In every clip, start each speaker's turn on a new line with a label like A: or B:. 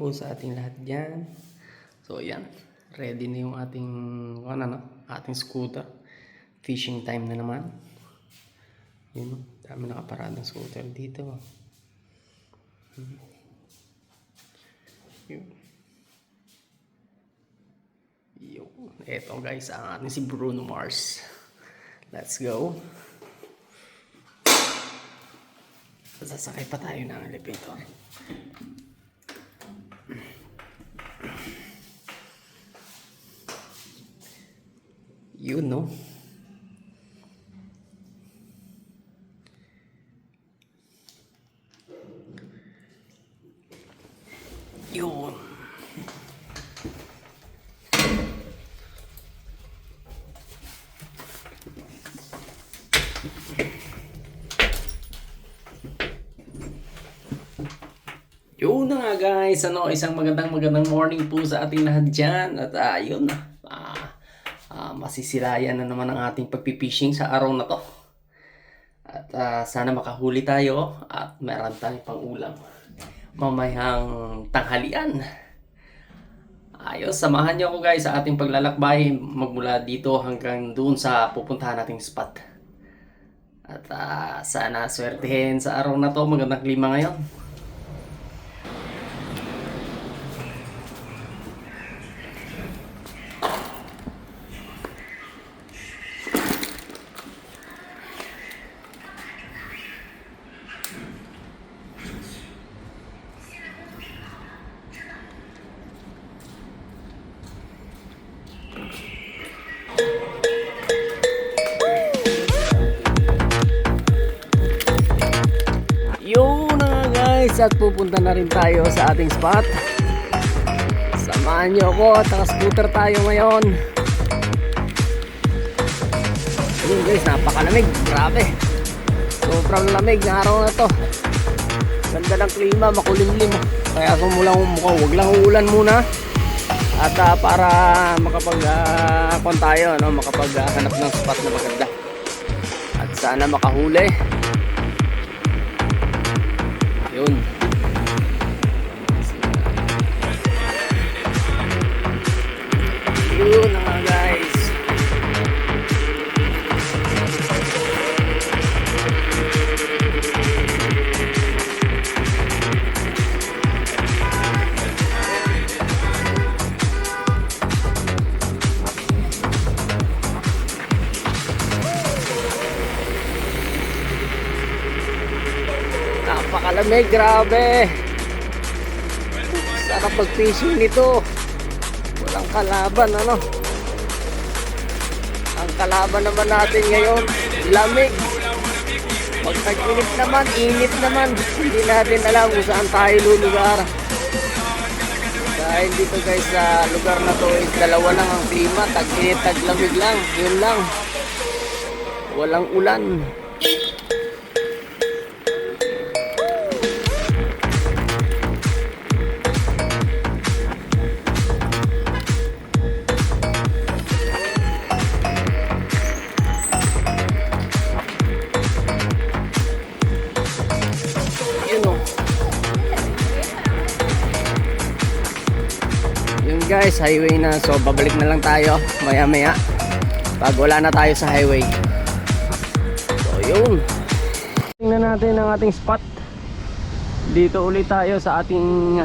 A: po sa ating lahat dyan. So yan, ready na yung ating ating scooter. Fishing time na naman. Yun, dami nakaparadang scooter dito. Yun. Eto guys, ang ating si Bruno Mars. Let's go. Sasakay pa tayo ng elevator. Yun, no? Yun. Yun na nga guys, isang magandang morning po sa ating lahat dyan. At yun na, masisilayan na naman ang ating pagpipishing sa araw na to. At sana makahuli tayo at meron tayong pang ulam mamayang tanghalian. Ayos, samahan niyo ako guys sa ating paglalakbay magmula dito hanggang doon sa pupuntahan nating spot. At sana swertehin sa araw na to, magandang klima ngayon. At pupunta na rin tayo sa ating spot. Samahan nyo ako at naka-scooter tayo ngayon. Yun guys, napakalamig, grabe. Sobrang lamig na araw na to. Ganda ng klima, makulimlim. Kaya sumulang umukaw, wag lang uulan muna. At para tayo, makapaghanap ng spot na maganda. At sana makahuli. Yun. Yun na nga guys. Napakalamig, grabe. Sarap mag-fishing nito. Walang kalaban, ano. Ang kalaban naman natin ngayon, lamig. Pag tag-init naman, init naman. Hindi natin alam kung saan tayo lulugar. Dahil dito guys, sa lugar na to is dalawa lang ang klima. Tag-init, tag-lamig lang. Yun lang. Walang ulan. Guys, highway na, so babalik na lang tayo maya maya pag wala na tayo sa highway. So yun, tingnan natin ang ating spot. Dito ulit tayo sa ating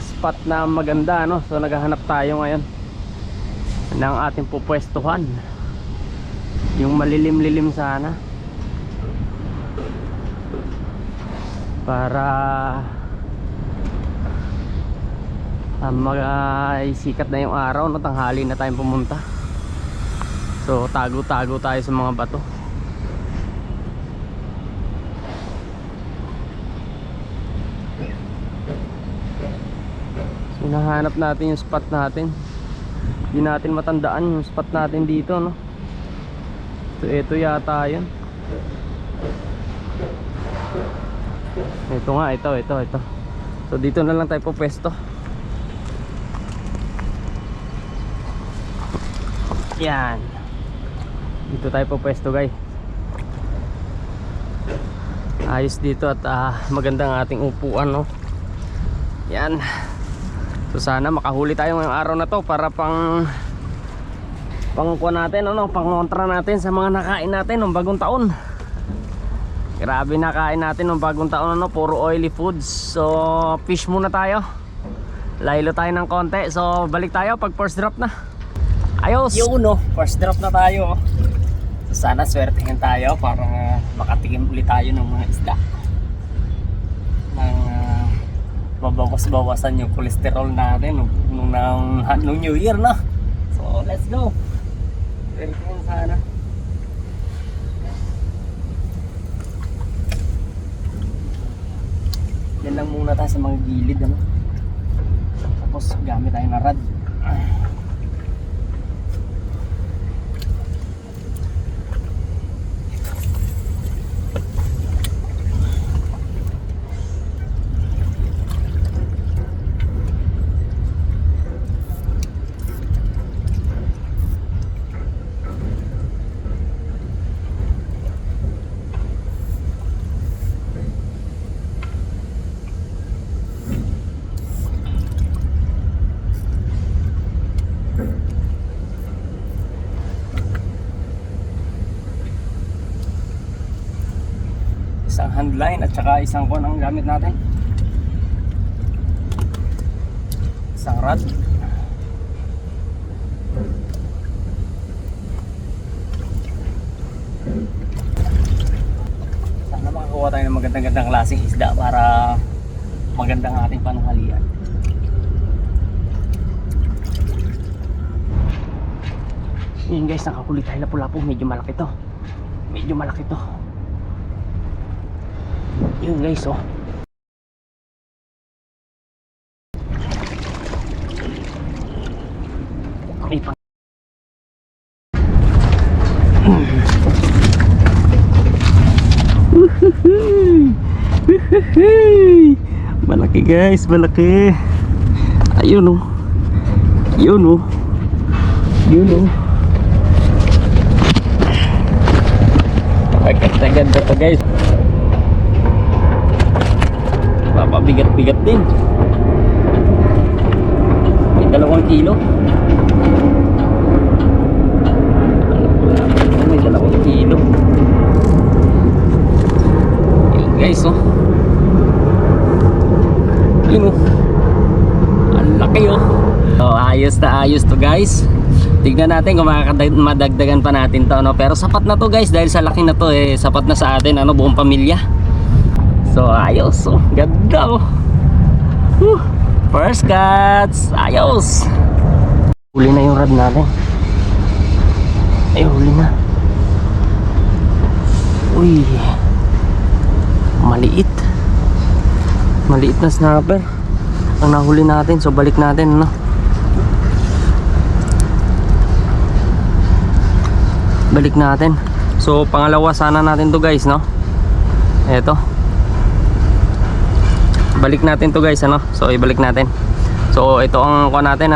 A: spot na maganda, no? So naghahanap tayo ngayon ng ating pupwestuhan, yung malilim-lilim sana para sikat na yung araw, no? Tanghali na tayong pumunta. So tago-tago tayo sa mga bato. So nahanap natin yung spot natin. Hindi natin matandaan yung spot natin dito, no? So ito yata yun. Ito nga, ito. So dito na lang tayo pupwesto. Yan. Dito tayo po pwesto guys. Ayos dito at magandang ating upuan, no? Yan. So sana makahuli tayo ngayong araw na to para pang kuha natin, pang kontra natin sa mga nakain natin ng bagong taon. Grabe nakain natin ng bagong taon, puro oily foods. So fish muna tayo. Laylo tayo ng konti. So balik tayo pag first drop na. Ayos. Yun, first drop na tayo. So sana swertehin tayo para makatikim ulit tayo ng mga isda. Nang mabawas-bawasan yung cholesterol natin nung New Year na. So let's go. Swertehin sana. Yan lang muna tayo sa mga gilid, tapos gamit tayo na rod. Isang handline at saka isang kon ang gamit natin. Isang rod. Sana makakuha tayo ng magandang klaseng isda para magandang ating pananghalian. Yun guys, nakahuli tayo lapu-lapu. Medyo malaki to. Medyo malaki to. Yun guys, may pang malaki guys, malaki. Ayun, yun, yun, ganda to guys. Papabigat-bigat din. May 2 kilo. May 2 kilo. Yun guys, yun, ang laki, so ayos na ayos to guys. Tignan natin kung madagdagan pa natin to, pero sapat na to guys, dahil sa laki na to, sapat na sa atin, buong pamilya. So ayos, ganda, first cuts, ayos. Huli na yung rod natin. Ay, huli na. Uy, maliit na snapper ang nahuli natin. So balik natin, balik natin. So pangalawa sana natin to guys, eto, balik natin to guys, so ibalik natin. So ito ang kuha natin,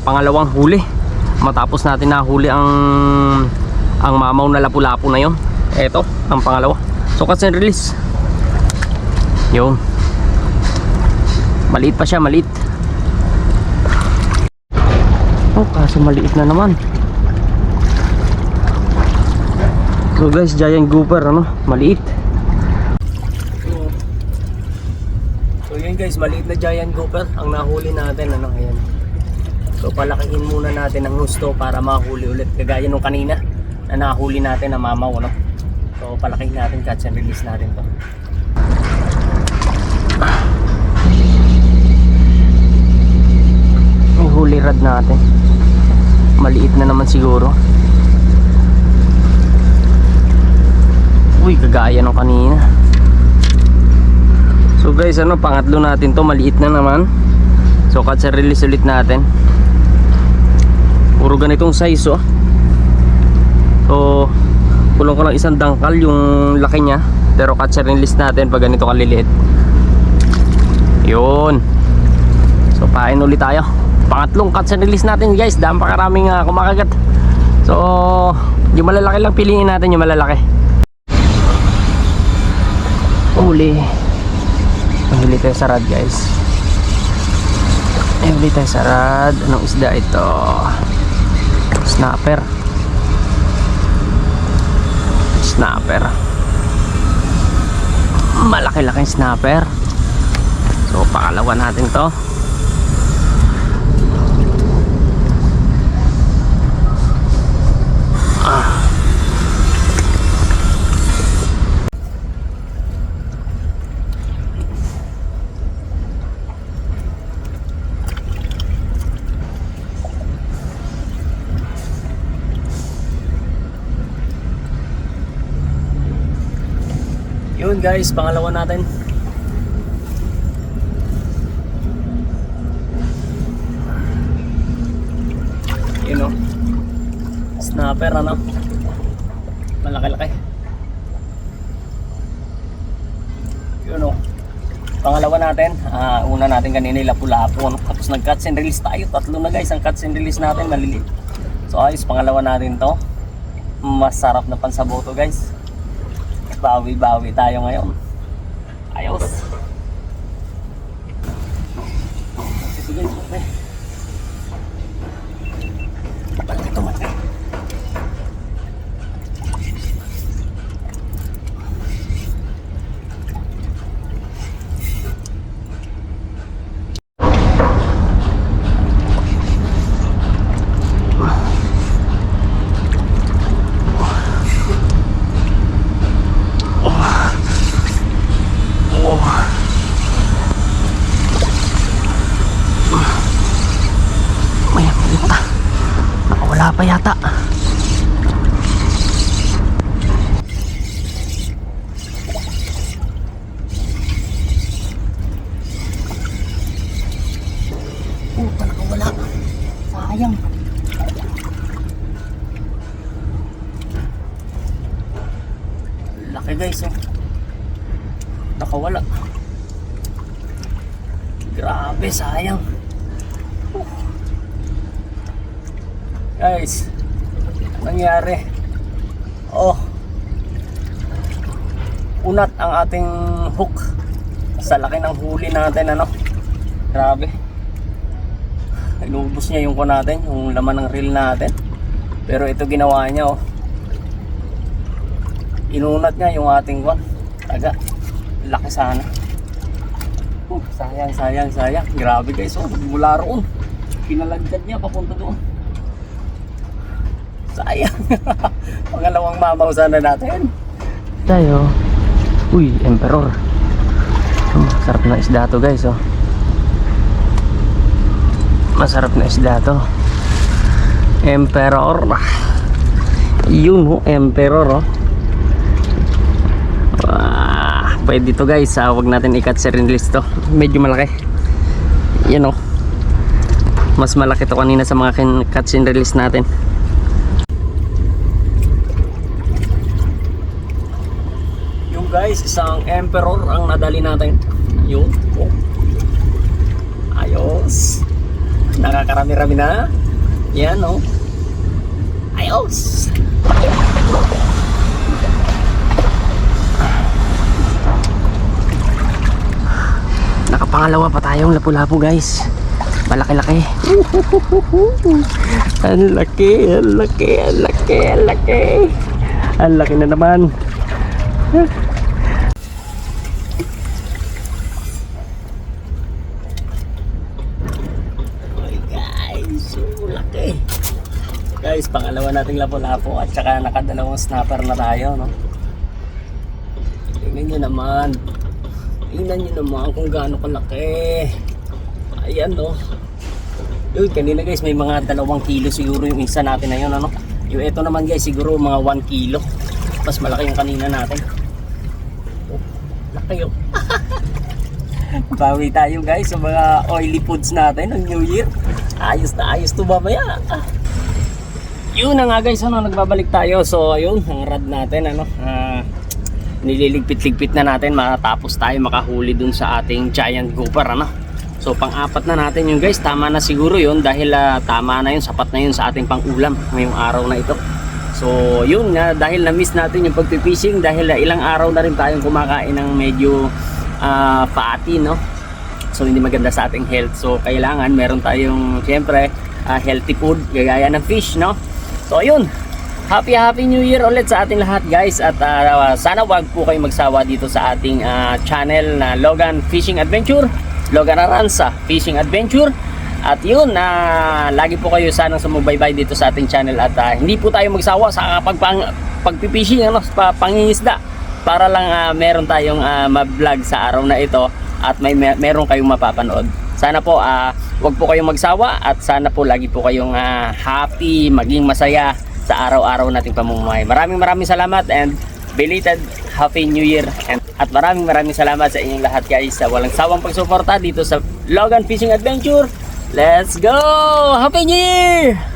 A: pangalawang huli matapos natin nahuli ang mamaw na lapu-lapu na yon. Ito ang pangalawa. So catch and release. Yun, maliit pa siya, maliit. Kaso maliit na naman. So guys, giant grouper, maliit. So yun guys, maliit na giant grouper ang nahuli natin, ayan. So palakihin muna natin ang gusto para mahuli ulit, kagaya nung kanina na nahuli natin na mamaw, So palakihin natin, catch and release natin to. May huli rod natin. Maliit na naman siguro. Uy, kagaya nung kanina. So guys, pangatlo natin to, maliit na naman. So catch and release ulit natin. Puro ganitong size, So kulong ko lang isang dangkal yung laki niya, pero catch and release natin pag ganito kaliliit. Yun. So pain ulit tayo. Pangatlong catch and release natin guys. Dami pa karaming kumakagat. So yung malalaki lang piliin natin, yung malalaki. Huli tayo sa rod guys. Ay, ulit tayo sa rad. Anong isda ito? Snapper. Snapper. Malaki-laking snapper. So, pakalawa natin to. Yun guys, pangalawa natin. Yun o. Snapper ano. Malaki-laki. Yun o. Pangalawa natin. Una natin kanina lapu-lapu. Ano? Tapos nag-cuts and release tayo. Tatlo na guys ang cuts and release natin. Maliliit. So ayos, pangalawa natin to. Masarap na pansaboto guys. Bawi-bawi tayo ngayon. Ayos. Sige, sige. Balik ito man. Wala pa yata. Talaga wala. Sayang. Laki guys oh. Nakawala. Grabe, sayang. Guys, nangyari. Oh, unat ang ating hook sa laki ng huli natin ano. Grabe. Inubos niya yung ko natin, yung laman ng reel natin. Pero ito ginawa niya oh. Inunat niya yung ating kwan. Taga. Laki sana. Sayang, sayang, sayang. Grabe guys oh, mula roon. Pinalagdad niya papunta doon. Sayang. Pangalawang mamaw sana natin. Tayo. Uy, emperor. Sarap na isda to guys oh. Masarap na isda to. Emperor. Yun oh, emperor oh. Pwede to guys. Wag natin i-cut sa release to. Medyo malaki. Yan oh. Mas malaki to kanina sa mga cuts and release natin. Guys, isang emperor ang nadali natin. Yun oh. Ayos. Nakakarami-rami na. Yan oh. Ayos. Nakapangalawa pa tayong lapu-lapu guys. Malaki-laki. Ang laki, ang laki, ang laki, ang laki. Ang laki na naman. Guys, pangalawa nating lapu-lapu at saka nakadalawang snapper na tayo, no? Tingnan nyo naman. Tingnan nyo naman kung gaano kalaki. Ayan, no? Yun, kanina guys, may mga 2 kilo siguro yung isa natin na yun, ano? Yung ito naman guys, siguro mga 1 kilo. Mas malaki yung kanina natin. Oh, laki yun. Bawi tayo guys sa mga oily foods natin ng New Year. Ayos na ayos to mamaya. Yun na nga guys, ano, nagbabalik tayo. So ayun, ang rad natin ano, nililigpit-ligpit na natin matapos tayo makahuli dun sa ating giant grouper ano. So pang-apat na natin yung guys, tama na siguro yun dahil tama na yun, sapat na yun sa ating pang-ulam ngayong araw na ito. So yun nga, dahil na-miss natin yung pagpipishing dahil ilang araw na rin tayong kumakain ng medyo fatty no. So hindi maganda sa ating health. So kailangan meron tayong siyempre healthy food gaya ng fish, no? So ayun. Happy New Year ulit sa ating lahat, guys. At sana wag po kayo magsawa dito sa ating channel na Logan Fishing Adventure, Logan Aranza Fishing Adventure. At yun, lagi po kayo sanang sumubaybay dito sa ating channel. At hindi po tayo magsawa sa pagpipishing, ano, pangingisda, para lang meron tayong ma-vlog sa araw na ito at meron kayong mapapanood. Sana po wag po kayong magsawa at sana po lagi po kayong happy, maging masaya sa araw-araw nating pamumuhay. Maraming salamat and belated Happy New Year. At maraming salamat sa inyong lahat, guys, sa walang sawang pagsuporta dito sa Logan Fishing Adventure. Let's go! Happy New Year!